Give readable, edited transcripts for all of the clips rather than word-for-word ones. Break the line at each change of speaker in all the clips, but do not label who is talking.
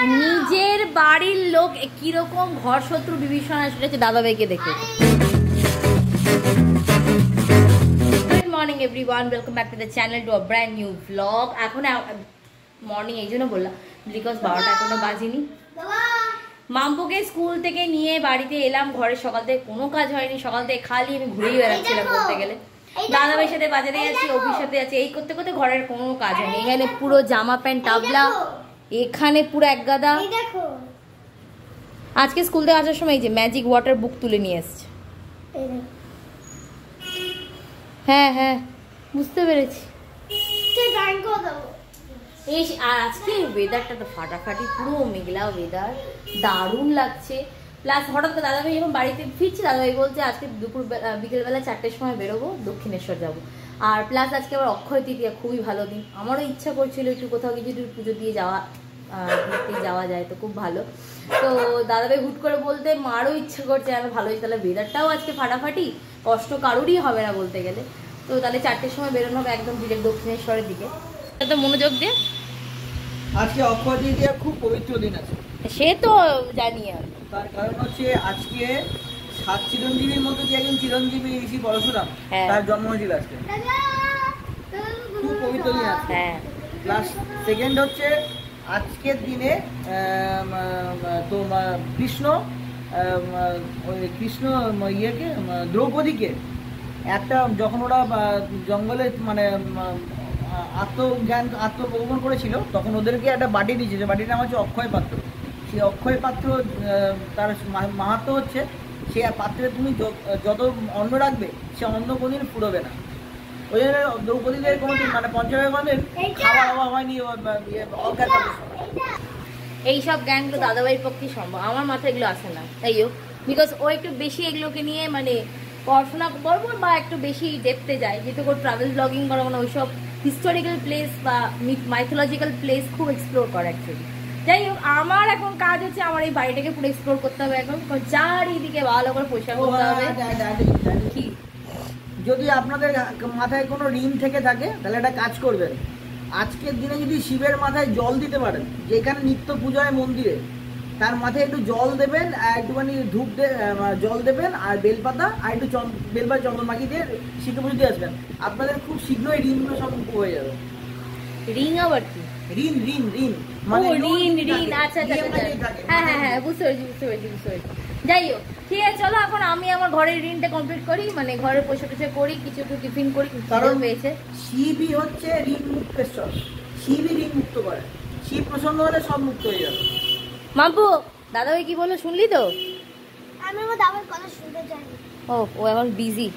নিজের বাড়ির লোক কিরকম ঘর শত্রু বিভীষণ সেটা হচ্ছে দাদাভাইকে দেখে। Good morning everyone, welcome back to the channel to a brand new blog. এখন মর্নিং এই জন্য বললাম বিকজ 12টা এখনো বাজিনি। মাম্পুকে স্কুল থেকে নিয়ে বাড়িতে এলাম, ঘরে সকাল থেকে কোনো কাজ হয়নি, সকাল থেকে খালি আমি ঘুরেই বেড়াচ্ছিলাম বলতে গেলে। দাদাভাইয়ের সাথে বাজারে যাচ্ছি, অফিস সাথে যাচ্ছি, এই করতে করতে ঘরের কোনো কাজ হয়নি। এখানে পুরো জামা প্যান্ট টাবলা, এখানে পুরো এক গাদা। আজকে স্কুল থেকে আসার সময় এই যে ম্যাজিক ওয়াটার বুক তুলে নিয়ে এসছে। হ্যাঁ হ্যাঁ বুঝতে পেরেছি। এই আজকে ওয়েদারটা তো ফাটাফাটি, পুরো মেঘলা ওয়েদার, দারুণ লাগছে। প্লাস হঠাৎ করে দাদাভাই যখন বাড়িতে ফিরছি, দাদাভাই বলছে আজকে বিকেলবেলা 4টের সময় বেরোবো, দক্ষিণেশ্বর যাব। আর প্লাস আজকে আবার অক্ষয় তৃতীয়া, খুবই ভালো দিন। আমারও ইচ্ছা করছিল একটু কোথাও কিছু একটু পুজো দিয়ে ঘুরতে যাওয়া যায় তো খুব ভালো। তো দাদাভাই হুট করে বলতে মারও ইচ্ছা করছে, আর ভালো হয়েছে, তাহলে ওয়েদারটাও আজকে ফাটাফাটি, কষ্ট কারোরই হবে না বলতে গেলে। তো তাহলে 4টের সময় বেরোনো হবে একদম ডিরেক্ট দক্ষিণেশ্বরের দিকে। তো মনোযোগ দিয়ে,
আজকে অক্ষয় তৃতীয়া খুব পবিত্র দিন আছে,
সে তো জানি। আর
তার কারণ হচ্ছে আজকে 7 চিরঞ্জীবীর মধ্যে যে একজন চিরঞ্জীবী ঋষি পরশুরাম, তার জন্ম হয়েছিল আজকে। খুব পবিত্র দিন আছে। প্লাস সেকেন্ড হচ্ছে আজকের দিনে কৃষ্ণ ইয়েকে দ্রৌপদীকে একটা, যখন ওরা জঙ্গলে মানে আত্মগোপন করেছিল, তখন ওদেরকে একটা বাটি দিয়েছে, যে বাটির নাম হচ্ছে অক্ষয় পাত্র। সেই অক্ষয় পাত্র তার মাহাত্ম হচ্ছে, সে পাত্রে তুমি যত অন্ন রাখবে সে অন্ন কোনদিন ফুরবে না। ওই জন্য দ্রৌপদীদের কোনোদিন মানে পঞ্চমের খাওয়া দাওয়া হয়নি অজ্ঞাত।
এইসব জ্ঞানগুলো দাদাভাইয়ের পক্ষেই সম্ভব, আমার মাথায় এগুলো আসে না। তাই হোক, বিকজ ও একটু বেশি এগুলোকে নিয়ে মানে পড়াশোনা করবো বা একটু বেশি দেখতে যায়, যেহেতু ওর ট্রাভেল ব্লগিং করা, মানে ওইসব হিস্টোরিক্যাল প্লেস বা মাইথোলজিক্যাল প্লেস খুব এক্সপ্লোর করে অ্যাকচুয়ালি। যাই হোক, আমার এখন কাজ হচ্ছে আমার এই বাড়িটাকে পুরো এক্সপ্লোর করতে হবে। এখন চারিদিকে ভালো করে পরিষ্কার করতে হবে। কি
যদি আপনাদের মাথায় কোনো ঋণ থেকে থাকে তাহলে একটা কাজ করবেন, আজকের দিনে যদি শিবের মাথায় জল দিতে পারেন, যেখানে নিত্য পূজা হয় মন্দিরে, তার মাথায় একটু জল দেবেন, আর একটুখানি ধূপ জল দেবেন, আর বেলপাতা আর একটু বেলপাতা চন্দন মাখি দিয়ে শিখে পুজো দিয়ে আসবেন, আপনাদের খুব শীঘ্রই ঋণগুলো সব মুক্ত হয়ে যাবে।
ঋণ আবার কি?
ঋণ ঋণ ঋণ
মানে ঋণ। আচ্ছা হ্যাঁ হ্যাঁ হ্যাঁ বুঝতে পেরেছি। যাই হোক, ঠিক আছে, চলো এখন আমি আমার ঘরের ঋণটা কমপ্লিট করি, মানে ঘরের পয়সা টয়সা করি, কিছু একটু টিফিন করি। কারণ পেয়েছে
শিবই হচ্ছে ঋণ মুক্তেশ্বর, শিবই ঋণ মুক্ত করে, শিব প্রসন্ন হলে সব মুক্ত হয়ে যাবে।
মাম্পু দাদাভাই কি বললো শুনলি তো?
আমি আমার দাদার কথা শুনতে চাই।
ও এখন বিজি।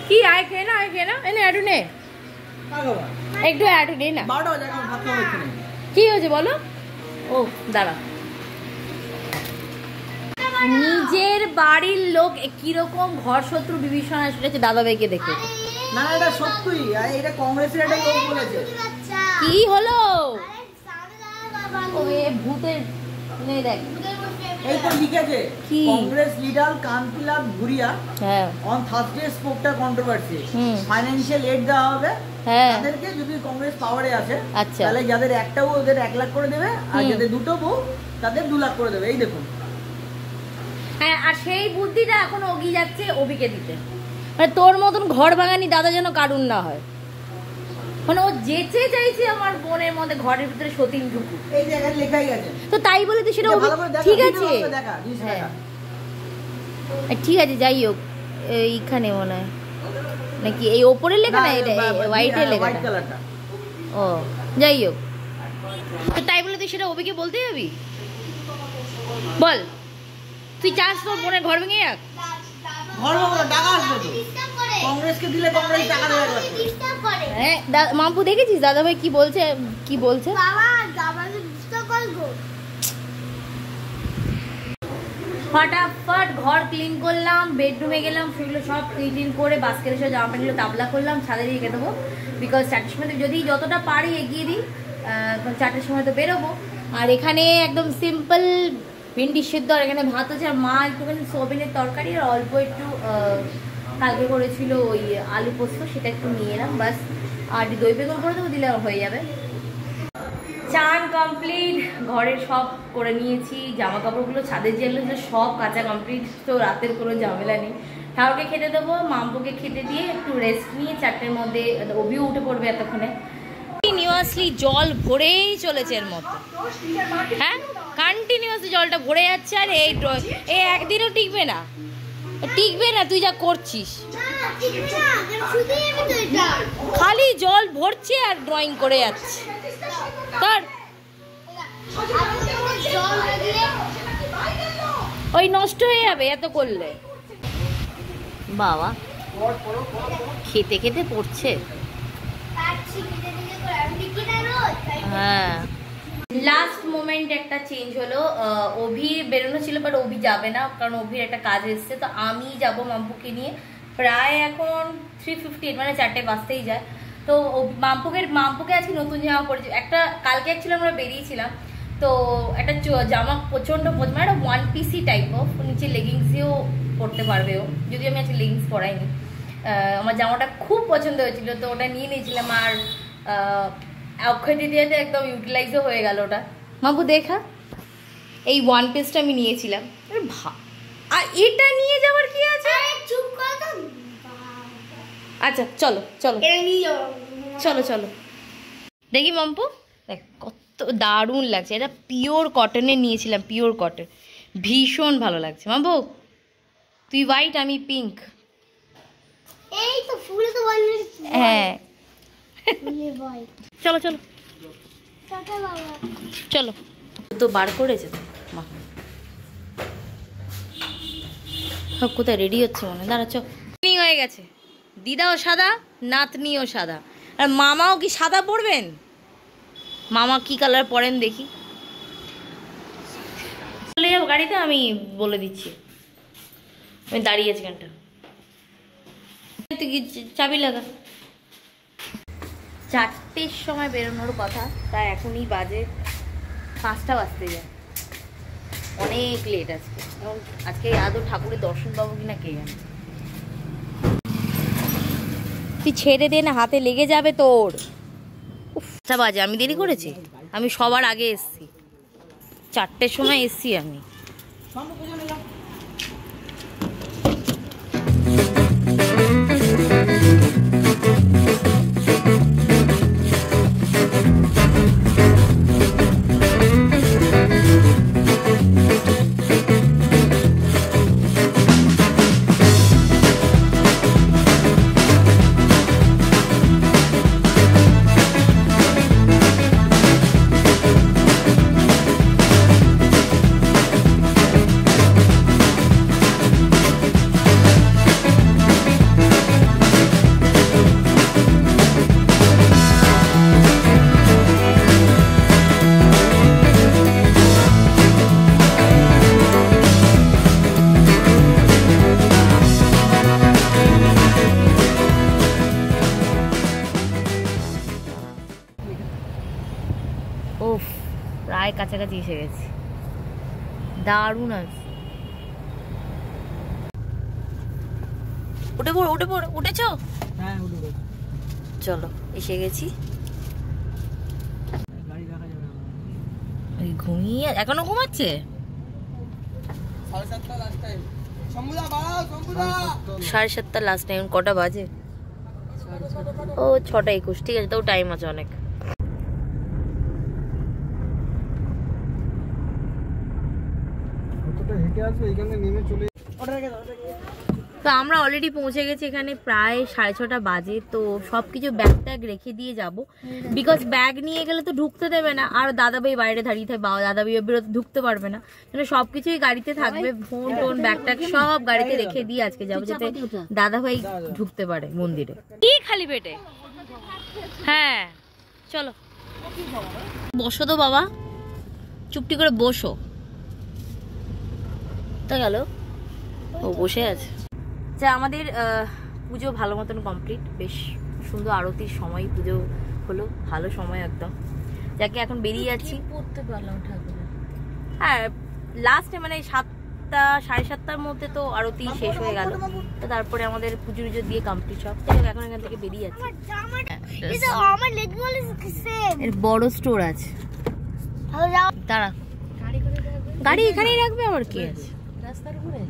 কি আয় খেয়ে না এনে অ্যাডু নে, একটু অ্যাডু নে না। কি হয়েছে বলো? ও দাঁড়া, নিজের বাড়ির লোক কিরকম ঘর শত্রু বিভীষণ সেটা হচ্ছে দাদাভাইকে দেখে।
না এটা সত্যি, এটা কংগ্রেসের একটা লোক বলেছে।
কি হলো? ওই ভূতের নে দেখ,
এই তো লিখেছে Congress leader Kantilal Bhuria on Thursday স্পোকটা কন্ট্রোভার্সি, ফাইন্যান্সিয়াল এড দেওয়া হবে তাদেরকে যদি কংগ্রেস পাওয়ারে আসে, তাহলে যাদের একটা বউ ওদের 1 লাখ করে দেবে, আর যাদের দুটো বউ তাদের 2 লাখ করে দেবে। এই দেখুন,
হ্যাঁ, আর সেই বুদ্ধিটা এখন ওগি যাচ্ছে অভিকে দিতে, মানে তোর মতন ঘর ভাঙানি দাদা যেন কারুন না হয়। মানে ও যেচে চাইছে আমার বোনের মধ্যে ঘরের ভিতরে সতীন ঢুকুক,
এই জায়গায় লেখাই আছে।
তো তাই বলে তো সেটা ঠিক আছে, ঠিক আছে। যাই হোক, এইখানে মনে হয় নাকি এই ওপরে লেখা না, এটা হোয়াইটের লেখা। ও যাই হোক, তো তাই বলে তুই সেটা অভিকে বলতে যাবি? বল, তুই চাস তোর বোনের ঘর ভেঙে যাক? মাম্পু দেখেছিস দাদাভাই কি বলছে? ফটাফট ঘর ক্লিন করলাম, বেডরুমে গেলাম, সেগুলো সব ক্লিন করে বাস্কেটে সব জামা প্যান্টগুলো তাবলা করলাম, ছাদে রেখে দেবো। বিকজ 4টের সময় যদি যতটা পারি এগিয়ে দিই, 4টের সময় তো বেরোবো। আর এখানে একদম সিম্পল ভিন্ডি সিদ্ধ, আর এখানে ভাত আছে, আর মা একটুখানি সোয়াবিনের তরকারি আর অল্প একটু কালকে করেছিল ওই আলু পোস্ত, সেটা একটু নিয়ে এলাম বাস। আর দই বেগুন করে দেবো, দিলে হয়ে যাবে। চান কমপ্লিট, ঘরে সব করে নিয়েছি, জামা কাপড়গুলো ছাদে যেগুলো সব কাঁচা কমপ্লিট, তো রাতের কোনো ঝামেলা নেই। ঠাকুরকে খেতে দেবো, মাম্পুকে খেতে দিয়ে একটু রেস্ট নিয়ে 4টের মধ্যে অভিও উঠে পড়বে এতক্ষণে। কন্টিনিউয়াসলি জল ভরেই চলেছে এর মতো, হ্যাঁ কন্টিনিউয়াসলি জলটা ভরে যাচ্ছে। আর এই একদিনও টিকবে না, টিকবে না তুই যা করছিস, খালি জল ভরছে আর ড্রয়িং করে যাচ্ছে। তার ওই নষ্ট হয়ে যাবে এত করলে। বাবা খেতে খেতে পড়ছে। হ্যাঁ লাস্ট মোমেন্ট একটা চেঞ্জ হলো, অভি বেরোনো ছিল বাট অভি যাবে না, কারণ অভির একটা কাজ এসছে, তো আমি যাব মাম্পুকে নিয়ে। প্রায় এখন 3:58 মানে 4টে বাজতেই যায়। তো মাম্পুকে আজকে নতুন জামা পড়েছে একটা, কালকে অ্যাকচুয়ালি আমরা বেরিয়েছিলাম, তো একটা জামা প্রচণ্ড মানে একটা 1 পিসি টাইপ অফ, নিচে লেগিংসেও পরতে পারবে ও, যদি আমি আজকে লেগিংস পরাইনি। আমার জামাটা খুব পছন্দ হয়েছিল, তো ওটা নিয়ে নিয়েছিলাম। আর অক্ষয় তৃতীয়াতে একদম ইউটিলাইজও হয়ে গেল ওটা। মাম্পু দেখা এই 1 পিসটা আমি নিয়েছিলাম। আর এটা নিয়ে যাওয়ার কি আছে? আচ্ছা চলো চলো চলো চলো দেখি মাম্পু, দেখ কত দারুণ লাগছে। এটা পিওর কটনের নিয়েছিলাম, পিওর কটন, ভীষণ ভালো লাগছে। মাম্পু তুই হোয়াইট আমি পিঙ্ক।
এই তো ফুল তো
হ্যাঁ চলো চলো চলো, তো বার করেছে তো মা, সব কোথায় রেডি হচ্ছে মনে, দাঁড়া চ হয়ে গেছে। দিদাও সাদা, নাতনিও সাদা, আর মামাও কি সাদা পরবেন? মামা কি কালার পরেন দেখি, চলে যাবো গাড়িতে, আমি বলে দিচ্ছি। আমি দাঁড়িয়ে আছি গানটা, তুই কি চাবি লাগা। 4টের সময় বেরোনোর কথা, তাই এখনই বাজে 5টা বাজতে যায়, অনেক লেট আজকে। এবং আজকে আদৌ ঠাকুরের দর্শন পাবো কিনা কে জানে। তুই ছেড়ে দে না, হাতে লেগে যাবে তোর। 5টা বাজে, আমি দেরি করেছি? আমি সবার আগে এসছি, 4টের সময় এসছি আমি। ওফ প্রায় কাছাকাছি এসে গেছি, দারুণ আছে। উঠে পড় উঠে পড়, উঠেছো?
হ্যাঁ উঠে পড়।
চলো এসে গেছি। ঘুমিয়ে এখনো ঘুমাচ্ছে?
7:30 লাস্ট টাইম।
7:30 last time. কটা বাজে? ও 6:21, ঠিক আছে, তাও টাইম আছে অনেক। তো আমরা অলরেডি পৌঁছে গেছি এখানে, প্রায় 6:30 বাজে। তো সব কিছু ব্যাগ ট্যাগ রেখে দিয়ে যাব, বিকজ ব্যাগ নিয়ে গেলে তো ঢুকতে দেবে না, আর দাদাভাই বাইরে দাঁড়িয়ে থাকে, দাদাভাই বেরোতে ঢুকতে পারবে না, মানে সব কিছুই গাড়িতে থাকবে, ফোন টোন ব্যাগ ট্যাগ সব গাড়িতে রেখে দিয়ে আজকে যাবো, যাতে দাদাভাই ঢুকতে পারে মন্দিরে। কি খালি পেটে? হ্যাঁ চলো বসো তো বাবা, চুপটি করে বসো। তা গেল ও বসে আছে। যা আমাদের পুজো ভালো মতন কমপ্লিট, বেশ সুন্দর আরতির সময়, পুজো হলো ভালো সময় একদম। যাকে এখন বেরিয়ে যাচ্ছি, পড়তে পারলাম ঠাকুর। হ্যাঁ লাস্টে মানে 7টা 7:30টার মধ্যে তো আরতি শেষ হয়ে গেল, তো তারপরে আমাদের পুজো টুজো দিয়ে কমপ্লিট সব। এখন এখান থেকে বেরিয়ে যাচ্ছি। এর বড় স্টোর আছে। দাঁড়া, গাড়ি এখানেই রাখবে, আবার কি আছে রাস্তার উপরে।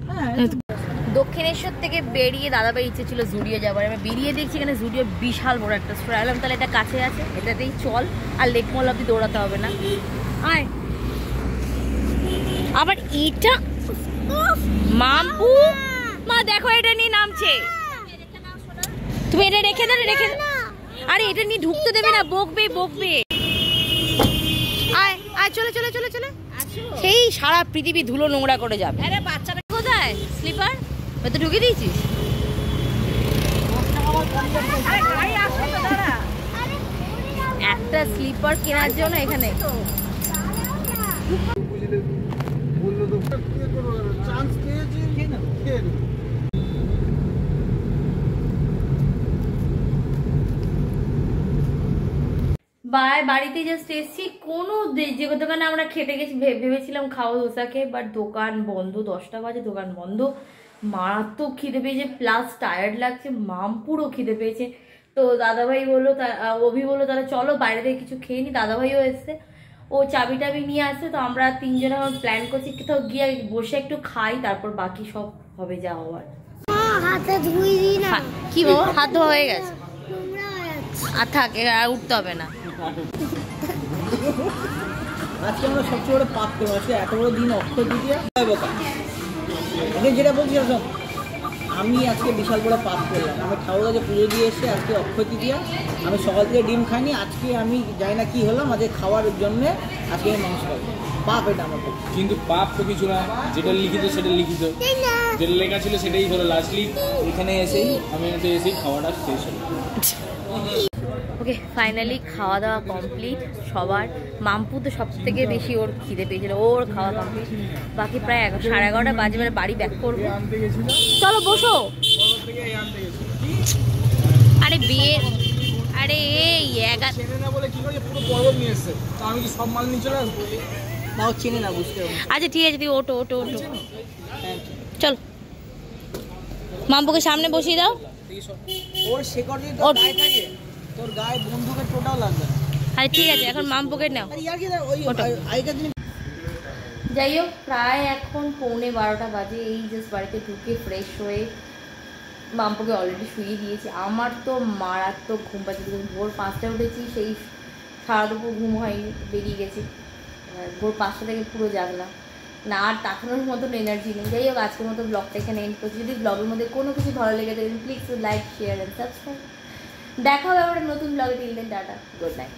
দক্ষিণেশ্বর থেকে বেরিয়ে দাদাভাই ইচ্ছে ছিল জুডিও যাবার, আমি বেরিয়ে দেখছি এখানে জুডিও বিশাল বড় একটা স্টোর। এলাম তাহলে এটা কাছে আছে, এটাতেই চল, আর লেক মল অব্দি দৌড়াতে হবে না। আয়, আবার এটা মাম্পু মা দেখো এটা নিয়ে নামছে, তুমি এটা রেখে দাও, রেখে দাও। আরে এটা নিয়ে ঢুকতে দেবে না, বকবে বকবে। আয় আয়, চলে চলে চলে চলে, সেই সারা পৃথিবী ধুলো নোংরা করে যাবে। আরে বাচ্চাটা কোথায়? স্লিপার তো ঢুকে দিয়েছিস? একটা স্লিপার কেনার জন্য এখানে বাড়িতে জাস্ট এসছি। কোনো যে দোকানে আমরা খেতে গেছি ভেবেছিলাম খাওয়া দোসাকে, বাট দোকান বন্ধ, 10টা বাজে দোকান বন্ধ। মারাত্মক খিদে পেয়েছে, প্লাস টায়ার্ড লাগছে, পুরো খিদে পেয়েছে। তো দাদাভাই বললো, অভি বললো তাহলে চলো বাইরে থেকে কিছু খেয়ে নি। দাদাভাইও এসছে, ও চাবি টাবি নিয়ে আসছে। তো আমরা 3 জনে আমার প্ল্যান করছি কোথাও গিয়ে বসে একটু খাই, তারপর বাকি সব হবে যা হওয়ার। কি বাবা, হাত ধোয়া হয়ে গেছে? আর থাকে, আর উঠতে হবে না।
আজকে আমরা সবচেয়ে বড় পাপ করবো, আজকে এত বড় দিন অক্ষয় তৃতীয়া। ওকে যেটা বলছি শোন, আমি আজকে বিশাল বড় পাপ করলাম। আমি ঠাকুরকে পুজো দিয়ে এসে আজকে অক্ষয় তৃতীয়া, আমি সকাল থেকে ডিম খাইনি। আজকে আমি জানি না কি হলাম, আজকে খাওয়ার জন্যে আজকে আমি মাংস খাবো। পাপ এটা আমাকে।
কিন্তু পাপ তো কিছু না, যেটা লিখিত সেটা লিখিত, যেটা লেখা ছিল সেটাই হলো। লাস্টলি এখানে এসেই আমি এসেই খাওয়াটা শেষ হলো।
ওকে, ফাইনালি খাওয়া দাওয়া কমপ্লিট সবার। মাম্পু তো সব থেকে বেশি ওর খিদে পেয়েছিল, ওর খাওয়া কমপ্লিট। বাকি প্রায় 11:30 বাজে, মানে বাড়ি ব্যাক করবো। চলো বসো। আরে বিয়ে, আরে এই
আমি কি সব মাল নিয়ে চলে আসবো?
নাও চিনি না, বুঝতে হবে।
আচ্ছা ঠিক আছে, তুই ওটো ওটো ওটো, চল মাম্পুকে সামনে বসিয়ে দাও।
ওর শেকড় যদি তোর গায়ে থাকে, তোর গায়ে বন্দুকের টোটাও লাগবে না।
আরে ঠিক আছে, এখন মাম্পুকে নাও। যাই হোক, প্রায় এখন 11:15 বাজে। এই জাস্ট বাড়িতে ঢুকে ফ্রেশ হয়ে মাম্পুকে অলরেডি শুয়ে দিয়েছি। আমার তো মারাত্মক ঘুম পাচ্ছে, ভোর 5টায় উঠেছি, সেই সারা দুপুর ঘুম হয়নি, বেরিয়ে গেছি। ভোর 5টা থেকে পুরো জাগলাম না, আর তাকানোর মতন এনার্জি নেই। যাই হোক, আজকের মতো ব্লগটা এখানে এন্ড করছি। যদি ব্লগের মধ্যে কোনো কিছু ভালো লেগে থাকে please like, share and subscribe. দেখা হবে আবার নতুন ব্লগে। Till then tata, good night.